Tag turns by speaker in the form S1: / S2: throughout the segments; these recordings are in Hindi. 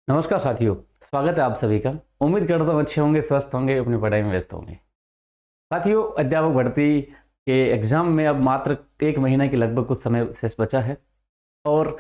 S1: नमस्कार साथियों, स्वागत है आप सभी का। उम्मीद करता हूँ अच्छे होंगे, स्वस्थ होंगे, अपनी पढ़ाई में व्यस्त होंगे। साथियों, अध्यापक भर्ती के एग्जाम में अब मात्र 1 महीने के लगभग कुछ समय शेष बचा है और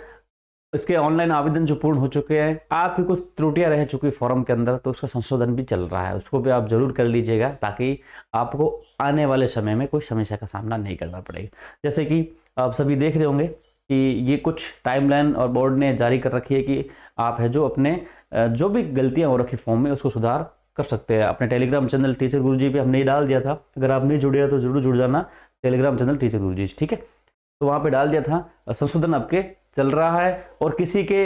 S1: इसके ऑनलाइन आवेदन जो पूर्ण हो चुके हैं। आपकी कुछ त्रुटियां रह चुकी फॉर्म के अंदर, तो उसका संशोधन भी चल रहा है, उसको भी आप जरूर कर लीजिएगा ताकि आपको आने वाले समय में कोई समस्या का सामना नहीं करना पड़ेगा। जैसे कि आप सभी देख रहे होंगे कि ये कुछ टाइमलाइन और बोर्ड ने जारी कर रखी है कि आप है जो अपने जो भी गलतियां हो रखी फॉर्म में उसको सुधार कर सकते हैं। अपने टेलीग्राम चैनल टीचर गुरुजी पे हमने डाल दिया था, अगर आप नहीं जुड़े हैं तो जरूर जुड़ जाना। टेलीग्राम चैनल टीचर गुरुजी, ठीक है, तो वहाँ पे डाल दिया था। संशोधन आपके चल रहा है और किसी के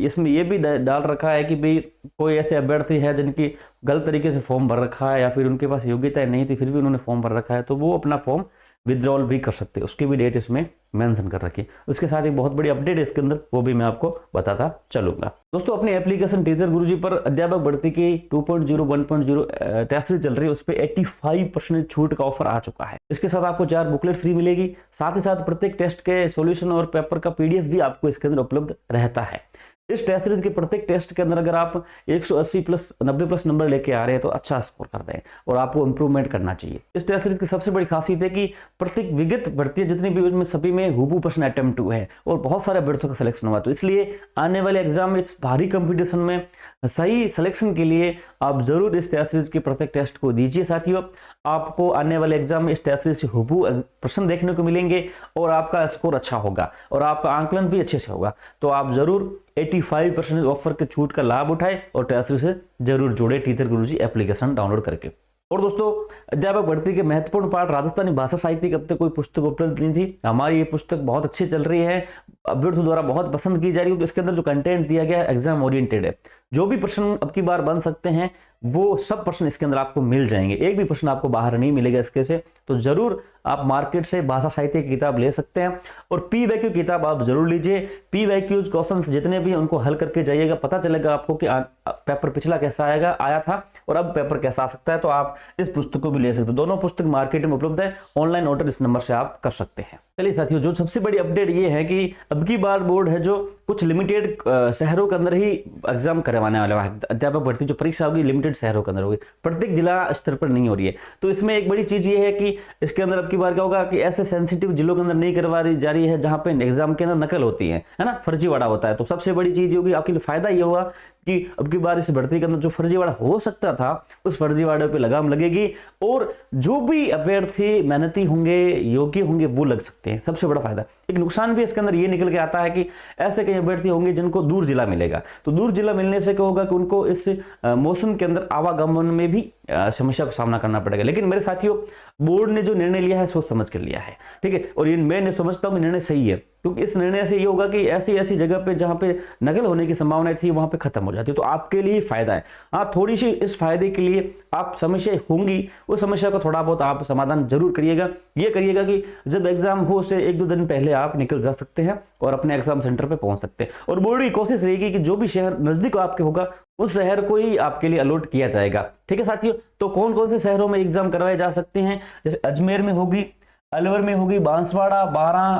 S1: इसमें ये भी डाल रखा है कि भाई कोई ऐसे अभ्यर्थी है जिनकी गलत तरीके से फॉर्म भर रखा है या फिर उनके पास योग्यता नहीं थी फिर भी उन्होंने फॉर्म भर रखा है, तो वो अपना फॉर्म विड्रॉल भी कर सकते हैं। उसकी भी डेट इसमें मेंशन कर रखी है। उसके साथ एक बहुत बड़ी अपडेट है इसके अंदर, वो भी मैं आपको बताता चलूंगा। दोस्तों, अपनी एप्लीकेशन टीचर गुरुजी पर अध्यापक भर्ती की 2.0 1.0 टेस्ट सीरीज चल रही है, उस पर 85% छूट का ऑफर आ चुका है। इसके साथ आपको 4 बुकलेट फ्री मिलेगी। साथ ही साथ प्रत्येक टेस्ट के सॉल्यूशन और पेपर का पीडीएफ भी आपको इसके अंदर उपलब्ध रहता है। इस टेस्ट सीरीज के प्रत्येक टेस्ट के अंदर अगर आप 180 प्लस 90 प्लस नंबर लेके आ रहे हैं तो अच्छा स्कोर कर दें और आपको इंप्रूवमेंट करना चाहिए। इस टेस्ट सीरीज की सबसे बड़ी खासियत है कि प्रत्येक विगत भर्तियां जितनी भी उसमें सभी में हुबहू प्रश्न अटेम्प्ट हुए हैं और बहुत सारे अभ्यर्थियों का सिलेक्शन हुआ। तो इसलिए आने वाले एग्जाम में इस भारी कंपटीशन में सही सिलेक्शन के लिए आप जरूर इस टेस्ट सीरीज के प्रत्येक टेस्ट को दीजिए। साथियों, आपको आने वाले एग्जाम में इस टेस्ट सीरीज से हुबहू प्रश्न देखने को मिलेंगे और आपका स्कोर अच्छा होगा और आपका आंकलन भी अच्छे से होगा। तो आप जरूर 85% ऑफर के छूट का लाभ उठाए और टेस्ट सीरीज से जरूर जुड़े टीचर गुरुजी एप्लीकेशन डाउनलोड करके। और दोस्तों, अध्यापक भर्ती के महत्वपूर्ण पाठ राजस्थानी भाषा साहित्य अब तक कोई पुस्तक उपलब्ध नहीं थी। हमारी ये पुस्तक बहुत अच्छी चल रही है, अभ्यर्थियों द्वारा बहुत पसंद की जा रही है। तो इसके अंदर जो कंटेंट दिया गया है एग्जाम ओरिएंटेड है। जो भी प्रश्न अब की बार बन सकते हैं वो सब प्रश्न इसके अंदर आपको मिल जाएंगे। एक भी प्रश्न आपको बाहर नहीं मिलेगा इसके से। तो जरूर आप मार्केट से भाषा साहित्य की किताब ले सकते हैं और पी वैक्यू किताब आप जरूर लीजिए। पी वैक्यूज क्वेश्चन जितने भी उनको हल करके जाइएगा, पता चलेगा आपको कि पेपर पिछला कैसा आया था और अब पेपर कैसा आ सकता है। तो आप इस पुस्तक को भी ले सकते हो। दोनों पुस्तक मार्केट में उपलब्ध है, ऑनलाइन ऑर्डर इस नंबर से आप कर सकते हैं। चलिए साथियों, जो सबसे बड़ी अपडेट ये है कि अब की बार बोर्ड है जो कुछ लिमिटेड शहरों के अंदर ही एग्जाम करवाने वाला है। अध्यापक भर्ती जो परीक्षा होगी लिमिटेड शहरों के अंदर होगी, प्रत्येक जिला स्तर पर नहीं हो रही है। तो इसमें एक बड़ी चीज ये है कि इसके अंदर अब की बार क्या होगा कि ऐसे सेंसिटिव जिलों के अंदर नहीं करवा जा रही है जहां पे एग्जाम के अंदर नकल होती है ना, फर्जीवाड़ा होता है। तो सबसे बड़ी चीज होगी आपके लिए फायदा ये होगा कि अब की बार इस भर्ती के अंदर जो फर्जीवाड़ा हो सकता था उस फर्जीवाड़े पे लगाम लगेगी और जो भी अभ्यर्थी मेहनती होंगे, योग्य होंगे, वो लग सकते हैं। सबसे बड़ा फायदा। एक नुकसान भी इसके अंदर ये निकल के आता है कि ऐसे कई अभ्यर्थी होंगे जिनको दूर जिला मिलेगा। तो दूर जिला मिलने से क्या होगा कि उनको इस मौसम के अंदर आवागमन में भी समस्या का सामना करना पड़ेगा। लेकिन मेरे साथियों, बोर्ड ने जो निर्णय लिया है सोच समझ कर लिया है, ठीक है, और ये मैं समझता हूं कि निर्णय सही है, क्योंकि इस निर्णय से ये होगा कि ऐसी ऐसी जगह पे जहां पे नकल होने की संभावना थी वहां पे खत्म हो जाती है। तो आपके लिए फायदा है। हाँ, थोड़ी सी इस फायदे के लिए आप समस्या होंगी, उस समस्या का थोड़ा बहुत आप समाधान जरूर करिएगा। ये करिएगा कि जब एग्जाम हो उससे 1-2 दिन पहले आप निकल जा सकते हैं और अपने एग्जाम सेंटर पे पहुंच सकते हैं। और बोर्ड की कोशिश रहेगी कि जो भी शहर नजदीक आपके होगा उस शहर को ही आपके लिए अलॉट किया जाएगा। ठीक है साथियों, तो कौन कौन से शहरों में एग्जाम करवाए जा सकते हैं? जैसे अजमेर में होगी, अलवर में होगी, बांसवाड़ा,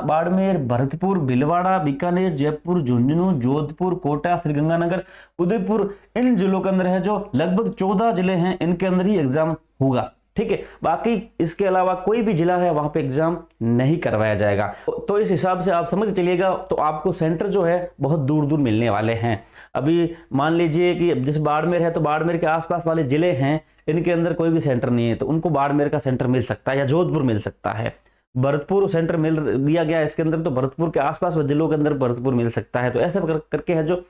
S1: बाड़मेर, भरतपुर, भीलवाड़ा, बीकानेर, जयपुर, झुंझुनू, जोधपुर, कोटा, श्रीगंगानगर, उदयपुर, इन जिलों के अंदर है जो लगभग 14 जिले हैं, इनके अंदर ही एग्जाम होगा। ठीक है, बाकी इसके अलावा कोई भी जिला है वहां पे एग्जाम नहीं करवाया जाएगा। तो इस हिसाब से आप समझ चलिएगा। तो आपको सेंटर जो है बहुत दूर दूर मिलने वाले हैं। अभी मान लीजिए कि जैसे बाड़मेर है तो बाड़मेर के आसपास वाले जिले हैं, इनके अंदर कोई भी सेंटर नहीं है तो उनको बाड़मेर का सेंटर मिल सकता है या जोधपुर मिल सकता है। भरतपुर सेंटर मिल दिया गया इसके अंदर, तो भरतपुर के आसपास जिलों के अंदर भरतपुर मिल सकता है। तो ऐसे करके है जो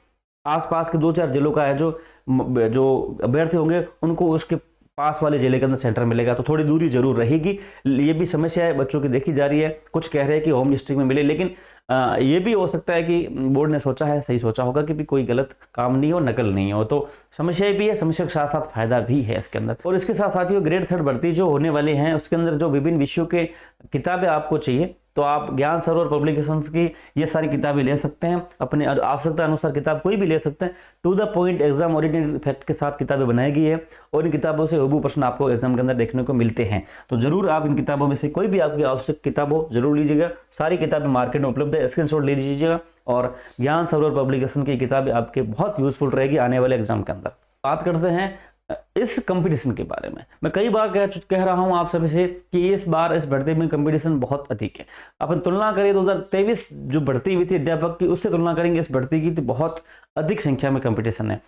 S1: आसपास के 2-4 जिलों का है जो अभ्यर्थी होंगे उनको उसके पास वाले जिले के अंदर सेंटर मिलेगा। तो थोड़ी दूरी जरूर रहेगी। ये भी समस्या है बच्चों की देखी जा रही है। कुछ कह रहे हैं कि होम डिस्ट्रिक्ट में मिले, लेकिन ये भी हो सकता है कि बोर्ड ने सोचा है, सही सोचा होगा कि भी कोई गलत काम नहीं हो, नकल नहीं हो। तो समस्या भी है, समस्या के साथ साथ फायदा भी है इसके अंदर। और इसके साथ साथियों, ग्रेड 3 भर्ती जो होने वाले हैं उसके अंदर जो विभिन्न विषयों के किताबें आपको चाहिए तो आप ज्ञान सरोवर पब्लिकेशंस की ये सारी किताबें ले सकते हैं। अपने आवश्यकता अनुसार किताब कोई भी ले सकते हैं। To the point exam oriented fact के साथ किताबें बनाई गई है और इन किताबों से हुबहू प्रश्न आपको एग्जाम के अंदर देखने को मिलते हैं। तो जरूर आप इन किताबों में से कोई भी आपकी आवश्यक किताब हो जरूर लीजिएगा। सारी किताबें मार्केट में उपलब्ध है, स्क्रीनशॉट ले लीजिएगा और ज्ञान सरोवर पब्लिकेशन की किताब आपके बहुत यूजफुल रहेगी आने वाले एग्जाम के अंदर। बात करते हैं इस कंपटीशन के बारे में। मैं कई बार कह रहा हूं आप सभी से कि इस बार इस भर्ती में कंपटीशन बहुत अधिक है। अपन तुलना करें 2023 जो भर्ती हुई थी अध्यापक की, उससे तुलना करेंगे इस भर्ती की तो बहुत अधिक संख्या में कंपटीशन है।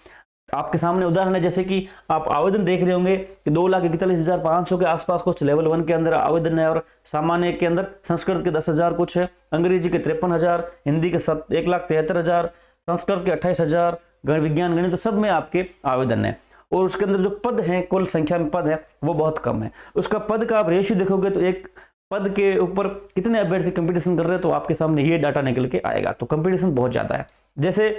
S1: आपके सामने उदाहरण है, जैसे कि आप आवेदन देख रहे होंगे कि 2,41,500 के आसपास कुछ लेवल 1 के अंदर आवेदन है, और सामान्य के अंदर संस्कृत के 10,000 कुछ है, अंग्रेजी के 53,000, हिंदी के 1,73,000, संस्कृत के 28,000, विज्ञान गणित, तो सब में आपके आवेदन है। और उसके अंदर जो पद हैं, कुल संख्या में पद है वो बहुत कम है। उसका पद का आप रेशियो देखोगे तो एक पद के ऊपर कितने अभ्यर्थी कंपटीशन कर रहे हैं, तो आपके सामने ये डाटा निकल के आएगा। तो कंपटीशन बहुत ज्यादा है। जैसे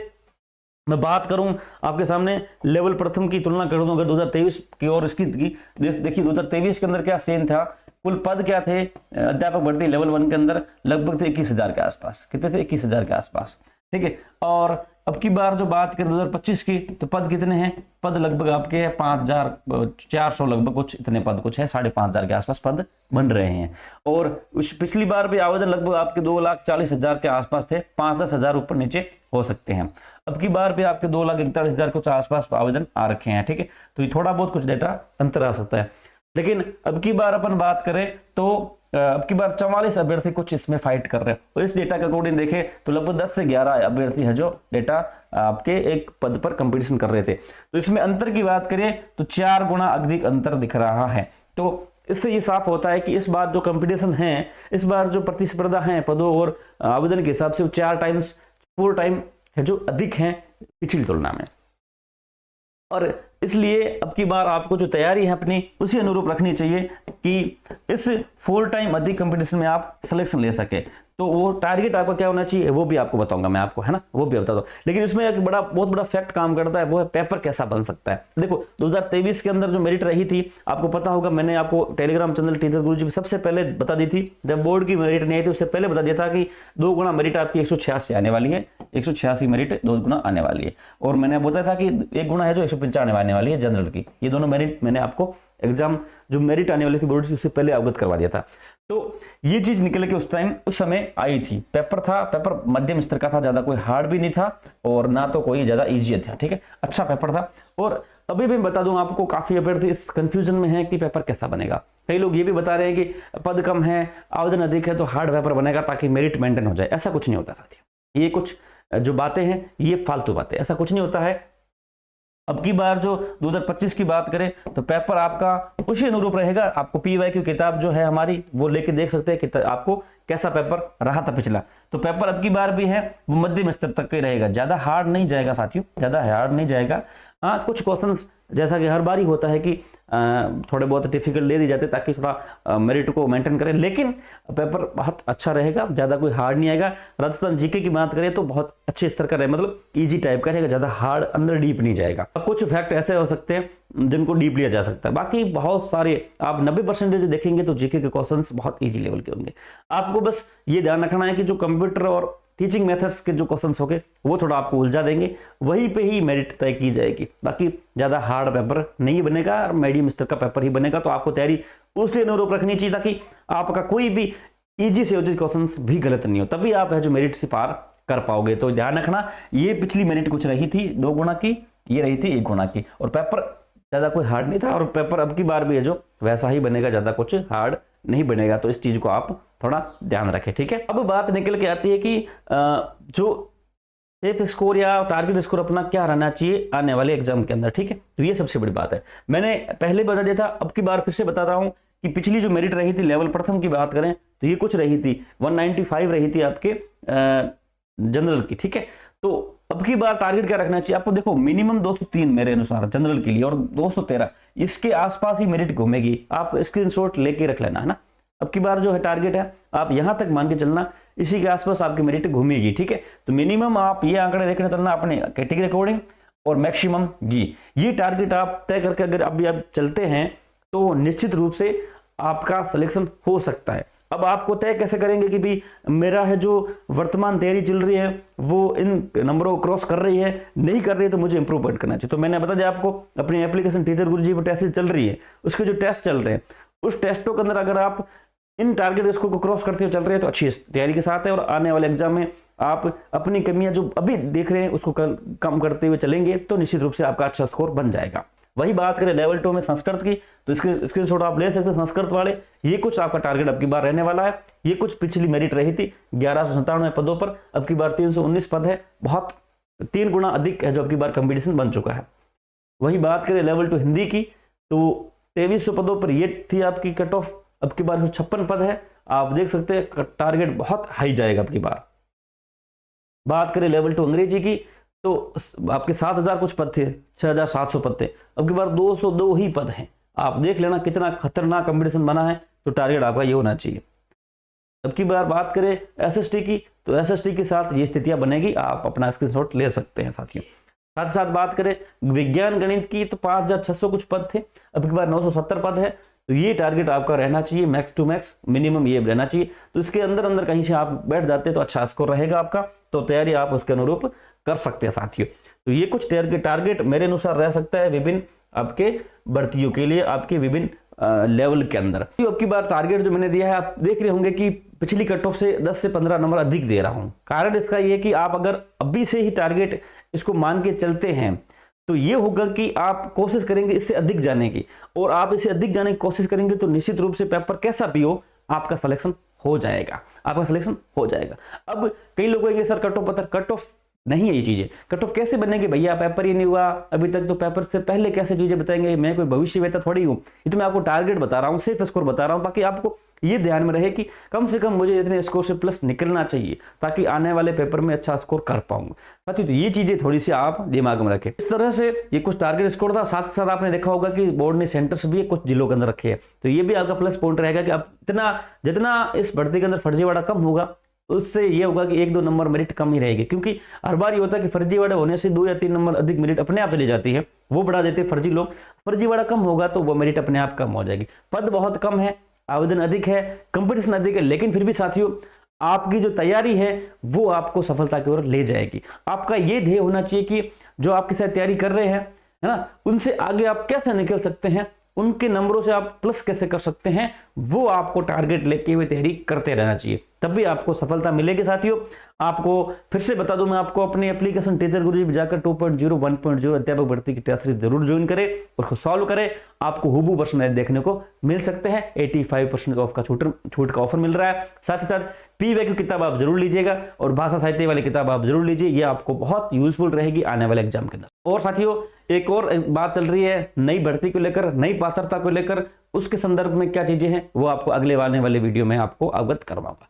S1: मैं बात करूं आपके सामने लेवल प्रथम की तुलना कर दूं अगर 2023 की, और इसकी देखिए 2023 के अंदर क्या सीन था, कुल पद क्या थे अध्यापक भर्ती लेवल 1 के अंदर, लगभग थे 21,000 के आसपास। कितने थे? 21,000 के आसपास, ठीक है। और अब की बार जो बात करें 2025 की, तो पद कितने हैं? पद लगभग आपके 5,400 लगभग कुछ इतने पद कुछ है, 5,500 के आसपास पद बन रहे हैं। और उस पिछली बार भी आवेदन लगभग आपके 2,40,000 के आसपास थे, 5-10 हजार ऊपर नीचे हो सकते हैं। अब की बार भी आपके 2,41,000 कुछ आसपास आवेदन आ रखे हैं, ठीक है। तो ये थोड़ा बहुत कुछ डेटा अंतर आ सकता है। लेकिन अब की बार अपन बात करें तो अब की बार 44 अभ्यर्थी कुछ इसमें फाइट कर रहे हैं। और इस डेटा के अकॉर्डिंग देखें तो लगभग 10 से 11 अभ्यर्थी है जो डेटा आपके एक पद पर कंपटीशन कर रहे थे। तो इसमें अंतर की बात करें तो 4 गुना अधिक अंतर दिख रहा है। तो इससे ये साफ होता है कि इस बार जो कंपटीशन है, इस बार जो प्रतिस्पर्धा है पदों और आवेदन के हिसाब से, वो 4 टाइम है जो अधिक है पिछली तुलना में। और इसलिए अब की बार आपको जो तैयारी है अपनी उसी अनुरूप रखनी चाहिए कि इस 4 टाइम अधिक कंपटीशन में आप सिलेक्शन ले सके। तो वो टारगेट आपका क्या होना चाहिए वो भी आपको बताऊंगा मैं आपको, है ना, वो भी बता दो। लेकिन इसमें एक बहुत बड़ा फैक्ट काम करता है, वो है पेपर कैसा बन सकता है। देखो 2023 के अंदर जो मेरिट रही थी, आपको पता होगा, मैंने आपको टेलीग्राम चैनल टीचर गुरुजी में सबसे पहले बता दी थी, जब बोर्ड की मेरिट नहीं आई थी उससे पहले बता दिया था कि 2 गुना मेरिट आपकी 186 आने वाली है, 186 मेरिट 2 गुना आने वाली है। और मैंने बताया था कि 1 गुना है जो 195 आने वाली है जनरल की। ये दोनों मेरिट मैंने आपको एग्जाम जो मेरिट आने वाली थी बोर्ड से उससे पहले अवगत करवा दिया था। तो ये चीज निकल के उस समय आई थी। पेपर मध्यम स्तर का था, ज्यादा कोई हार्ड भी नहीं था और ना तो कोई ज्यादा इजी था, ठीक है, अच्छा पेपर था। और अभी भी बता दूं आपको, काफी अभ्यर्थी इस कंफ्यूजन में है कि पेपर कैसा बनेगा। कई लोग ये भी बता रहे हैं कि पद कम है, आवेदन अधिक है, तो हार्ड पेपर बनेगा ताकि मेरिट मेंटेन हो जाए। ऐसा कुछ नहीं होता साथियों, ये कुछ जो बातें हैं ये फालतू बातें, ऐसा कुछ नहीं होता है। अब की बार जो 2025 की बात करें तो पेपर आपका उसी अनुरूप रहेगा। आपको PYQ किताब जो है हमारी वो लेके देख सकते हैं कि आपको कैसा पेपर रहा था पिछला। तो पेपर अब की बार भी है वो मध्यम स्तर तक का रहेगा, ज्यादा हार्ड नहीं जाएगा साथियों, ज्यादा हार्ड नहीं जाएगा। हाँ, कुछ क्वेश्चंस जैसा कि हर बार ही होता है कि थोड़े बहुत डिफिकल्ट ले दी जाते हैं ताकि थोड़ा मेरिट को मेंटेन करें, लेकिन पेपर बहुत अच्छा रहेगा, ज्यादा कोई हार्ड नहीं आएगा। राजस्थान जीके की बात करें तो बहुत अच्छे स्तर का रहेगा, मतलब इजी टाइप का रहेगा, ज्यादा हार्ड अंदर डीप नहीं जाएगा। कुछ फैक्ट ऐसे हो सकते हैं जिनको डीप लिया जा सकता है, बाकी बहुत सारे आप 90% देखेंगे तो जीके के क्वेश्चंस बहुत ईजी लेवल के होंगे। आपको बस ये ध्यान रखना है कि जो कंप्यूटर और टीचिंग मेथड्स के जो क्वेश्चंस होंगे वो थोड़ा आपको उलझा देंगे, वहीं पे ही मेरिट तय की जाएगी। बाकी ज्यादा हार्ड पेपर नहीं बनेगा और मीडियम स्तर का पेपर ही बनेगा। तो आपको तैयारी उससे अनुरूप रखनी चाहिए ताकि आपका कोई भी इजी से इजी क्वेश्चंस भी गलत नहीं हो, तभी आप है जो मेरिट से पार कर पाओगे। तो ध्यान रखना, ये पिछली मेरिट कुछ रही थी 2 गुना की, ये रही थी 1 गुना की, और पेपर ज्यादा कोई हार्ड नहीं था। और पेपर अब की बार भी है जो वैसा ही बनेगा, ज्यादा कुछ हार्ड नहीं बनेगा। तो इस चीज को आप थोड़ा ध्यान रखें, ठीक है। अब बात निकल के आती है कि जो सेफ स्कोर या टारगेट स्कोर अपना क्या रहना चाहिए आने वाले एग्जाम के अंदर, ठीक है। तो ये सबसे बड़ी बात है, मैंने पहले बता दिया था, अब की बार फिर से बता रहा हूं कि पिछली जो मेरिट रही थी लेवल प्रथम की बात करें तो ये कुछ रही थी 195 रही थी आपके जनरल की, ठीक है। तो अब की बार टारगेट क्या रखना चाहिए आपको? देखो मिनिमम 203 मेरे अनुसार जनरल के लिए और 213 इसके आसपास ही मेरिट घूमेगी। आप स्क्रीनशॉट लेके रख लेना, है ना। अब की बार जो है टारगेट है आप यहां तक मान के चलना, इसी के आसपास आपकी मेरिट घूमेगी, ठीक है। तो मिनिमम आप ये आंकड़े देखने चलना अपने कैटेगरी अकॉर्डिंग, और मैक्सिमम ये टारगेट आप तय करके अगर अभी आप चलते हैं तो निश्चित रूप से आपका सिलेक्शन हो सकता है। अब आपको तय कैसे करेंगे कि भी मेरा है जो वर्तमान तैयारी चल रही है वो इन नंबरों को क्रॉस कर रही है, नहीं कर रही है, तो मुझे इंप्रूवमेंट करना चाहिए। तो मैंने बता दिया आपको, अपनी एप्लीकेशन टीचर गुरुजी पर टेस्ट चल रही है, उसके जो टेस्ट चल रहे हैं उस टेस्टों के अंदर अगर आप इन टारगेट स्कोर को क्रॉस करते हुए चल रहे हैं तो अच्छी तैयारी के साथ है, और आने वाले एग्जाम में आप अपनी कमियां जो अभी देख रहे हैं उसको कम करते हुए चलेंगे तो निश्चित रूप से आपका अच्छा स्कोर बन जाएगा। वही बात करें लेवल 2 में संस्कृत की, तो इसके स्क्रीनशॉट आप ले सकते हैं संस्कृत वाले। ये कुछ आपका टारगेट अब की बार रहने वाला है। ये कुछ पिछली मेरिट रही थी 1197 पदों पर, अब की बार 319 पद है, बहुत 3 गुना अधिक है जो अब की बार कंपटीशन बन चुका है। वही बात करें लेवल 2 हिंदी की, तो 2300 पदों पर ये थी आपकी कट ऑफ, अब की बार 56 पद है। आप देख सकते हैं टारगेट बहुत हाई जाएगा अब की बार। बात करें लेवल 2 अंग्रेजी की, तो आपके 7000 कुछ पद थे, 6700 पद थे, अब की बार 202 ही पद हैं। आप देख लेना कितना खतरनाक कंपटीशन बना है, तो टारगेट आपका ये होना चाहिए। अब की बार बात करें एसएसटी की, तो एसएसटी के साथ ये स्थितियां बनेगी, आप अपना स्क्रीनशॉट ले सकते हैं साथियों। साथ ही साथ बात करें विज्ञान गणित की, तो 5600 कुछ पद थे, अब की बार 970 पद है, तो ये टारगेट आपका रहना चाहिए, मैक्स टू मैक्स मिनिमम ये रहना चाहिए। तो इसके अंदर अंदर कहीं से आप बैठ जाते तो अच्छा स्कोर रहेगा आपका, तो तैयारी आप उसके अनुरूप कर सकते हैं साथियों। तो ये कुछ टारगेट मेरे अनुसार रह सकता है विभिन्न आपके भर्तियों के लिए, आपके विभिन्न लेवल के अंदर। तो अब की बार टारगेट जो मैंने दिया है, आप देख रहे होंगे कि पिछली कट ऑफ से 10 से 15 नंबर अधिक दे रहा हूं। कारण इसका ये कि आप अगर अभी से ही टारगेट इसको मान के चलते हैं तो ये होगा कि आप कोशिश करेंगे इससे अधिक जाने की, और आप इससे अधिक जाने की कोशिश करेंगे तो निश्चित रूप से पेपर कैसा भी हो आपका सिलेक्शन हो जाएगा, आपका सिलेक्शन हो जाएगा। अब कई लोग कहेंगे सर कट ऑफ पता, कट ऑफ नहीं है ये चीजें, कट ऑफ कैसे बनेगी भैया, पेपर ही नहीं हुआ अभी तक, तो पेपर से पहले कैसे चीजें बताएंगे, मैं कोई भविष्यवेता थोड़ी हूं। ये तो मैं आपको टारगेट बता रहा हूं, सिर्फ स्कोर बता रहा हूं, ताकि आपको ये ध्यान में रहे कि कम से कम मुझे इतने स्कोर से प्लस निकलना चाहिए, ताकि आने वाले पेपर में अच्छा स्कोर कर पाऊंगा साथियों। तो ये चीजें थोड़ी सी आप दिमाग में रखें। इस तरह से ये कुछ टारगेट स्कोर था। साथ ही साथ आपने देखा होगा कि बोर्ड ने सेंटर्स भी कुछ जिलों के अंदर रखे हैं, तो ये भी आपका प्लस पॉइंट रहेगा कि आप जितना इस भर्ती के अंदर फर्जीवाड़ा कम होगा, उससे ये होगा कि 1-2 नंबर मेरिट कम ही रहेगी। क्योंकि हर बार ये होता है कि फर्जीवाड़ा होने से 2 या 3 नंबर अधिक मेरिट अपने आप चली जाती है, वो बढ़ा देते हैं फर्जी लोग। फर्जीवाड़ा कम होगा तो वो मेरिट अपने आप कम हो जाएगी। पद बहुत कम है, आवेदन अधिक है, कंपटीशन अधिक है, लेकिन फिर भी साथियों आपकी जो तैयारी है वो आपको सफलता की ओर ले जाएगी। आपका ये ध्येय होना चाहिए कि जो आपके साथ तैयारी कर रहे हैं, है ना, उनसे आगे आप कैसे निकल सकते हैं, उनके नंबरों से आप प्लस कैसे कर सकते हैं, वो आपको टारगेट लेके हुए तैयारी करते रहना चाहिए, तब भी आपको सफलता मिलेगी साथियों। आपको फिर से बता दूं, मैं आपको अपनी एप्लीकेशन टीचर गुरुजी में जाकर 2.0 1.0 अध्यापक भर्ती की टेस्ट सीरीज जरूर ज्वाइन करें और उसको सॉल्व करें। आपको हुबहू प्रश्न देखने को मिल सकते हैं, 85% ऑफ का छूट का ऑफर मिल रहा है। साथ ही साथ PVQ किताब आप जरूर लीजिएगा और भाषा साहित्य वाली किताब आप जरूर लीजिए, ये आपको बहुत यूजफुल रहेगी आने वाले एग्जाम के अंदर। और साथियों एक और बात चल रही है नई भर्ती को लेकर, नई पात्रता को लेकर, उसके संदर्भ में क्या चीजें हैं वो आपको अगले आने वाले वीडियो में आपको अवगत करवाऊंगा।